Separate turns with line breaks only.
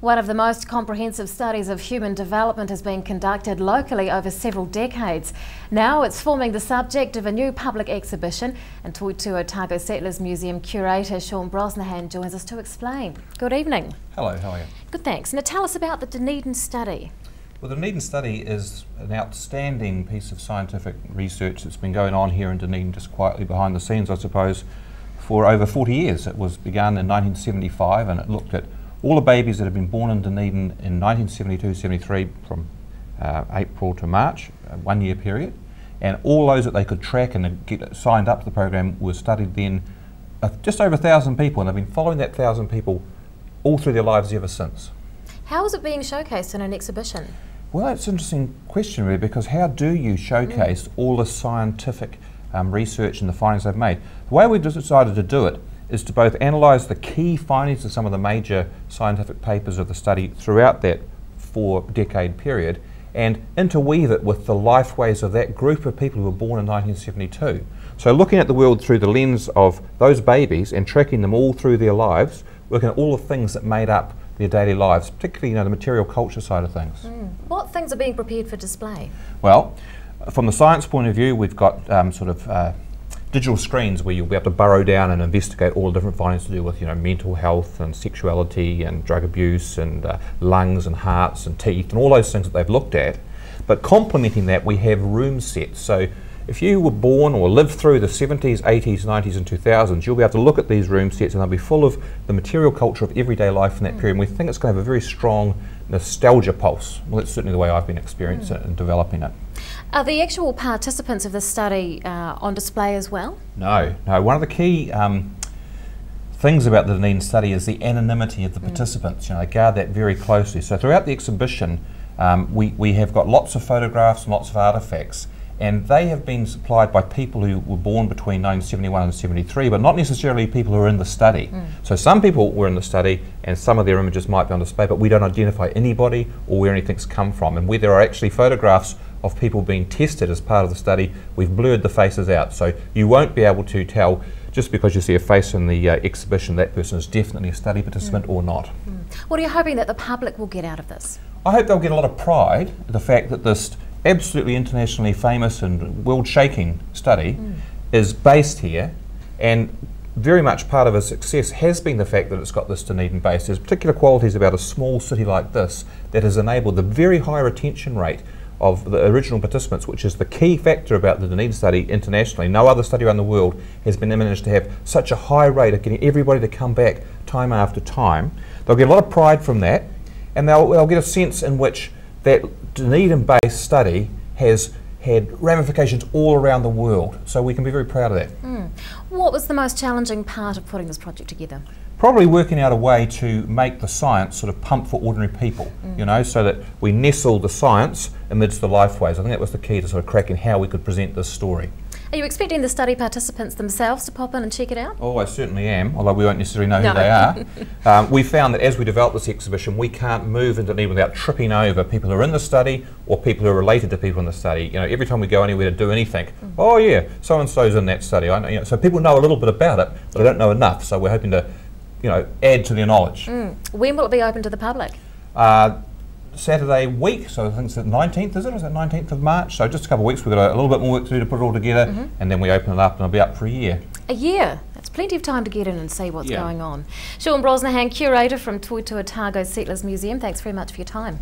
One of the most comprehensive studies of human development has been conducted locally over several decades. Now it's forming the subject of a new public exhibition, and Toitu Otago Settlers Museum curator Sean Brosnahan joins us to explain. Good evening.
Hello, how are you?
Good, thanks. Now tell us about the Dunedin Study.
Well, the Dunedin Study is an outstanding piece of scientific research that's been going on here in Dunedin, just quietly behind the scenes, I suppose, for over 40 years. It was begun in 1975 and it looked at all the babies that have been born in Dunedin in 1972-73 from April to March, a 1 year period, and all those that they could track and get signed up to the program were studied then. Just over 1,000 people, and they've been following that 1,000 people all through their lives ever since.
How is it being showcased in an exhibition?
Well, that's an interesting question really, because how do you showcase all the scientific research and the findings they've made? The way we've decided to do it is to both analyse the key findings of some of the major scientific papers of the study throughout that 4-decade period and interweave it with the lifeways of that group of people who were born in 1972. So looking at the world through the lens of those babies and tracking them all through their lives, looking at all the things that made up their daily lives, particularly the material culture side of things.
What things are being prepared for display?
Well, from the science point of view, we've got digital screens where you'll be able to burrow down and investigate all the different findings to do with mental health and sexuality and drug abuse and lungs and hearts and teeth and all those things that they've looked at. But complementing that, we have room sets. So if you were born or lived through the 70s, 80s, 90s and 2000s, you'll be able to look at these room sets and they'll be full of the material culture of everyday life in that period. And we think it's going to have a very strong nostalgia pulse. Well, that's certainly the way I've been experiencing it and developing it.
Are the actual participants of the study on display as well? No.
One of the key things about the Dunedin Study is the anonymity of the participants. They guard that very closely. So throughout the exhibition, we have got lots of photographs and lots of artefacts, and they have been supplied by people who were born between 1971 and 73, but not necessarily people who are in the study. So some people were in the study and some of their images might be on display, but we don't identify anybody or where anything's come from. And where there are actually photographs of people being tested as part of the study, we've blurred the faces out. So you won't be able to tell, just because you see a face in the exhibition, that person is definitely a study participant or not.
What are you hoping that the public will get out of this?
I hope they'll get a lot of pride in the fact that this absolutely internationally famous and world-shaking study is based here, and very much part of its success has been the fact that it's got this Dunedin base. There's particular qualities about a small city like this that has enabled the very high retention rate of the original participants, which is the key factor about the Dunedin study internationally. No other study around the world has been managed to have such a high rate of getting everybody to come back time after time. They'll get a lot of pride from that, and they'll get a sense in which that Dunedin-based study has had ramifications all around the world, so we can be very proud of that.
What was the most challenging part of putting this project together?
Probably working out a way to make the science sort of pump for ordinary people, so that we nestle the science amidst the lifeways. I think that was the key to sort of cracking how we could present this story.
Are you expecting the study participants themselves to pop in and check it out?
Oh, I certainly am, although we won't necessarily know who they are. We found that as we develop this exhibition, we can't move into Dunedin without tripping over people who are in the study or people who are related to people in the study. Every time we go anywhere to do anything, oh yeah, so-and-so's in that study. I know, so people know a little bit about it, but they don't know enough, so we're hoping to add to their knowledge.
When will it be open to the public?
Saturday week, so I think it's the 19th, is it? Is it 19th of March? So just a couple of weeks, we've got a little bit more work to do to put it all together, and then we open it up and it'll be up for a year.
A year? That's plenty of time to get in and see what's going on. Sean Brosnahan, curator from Toitu Otago Settlers Museum, thanks very much for your time.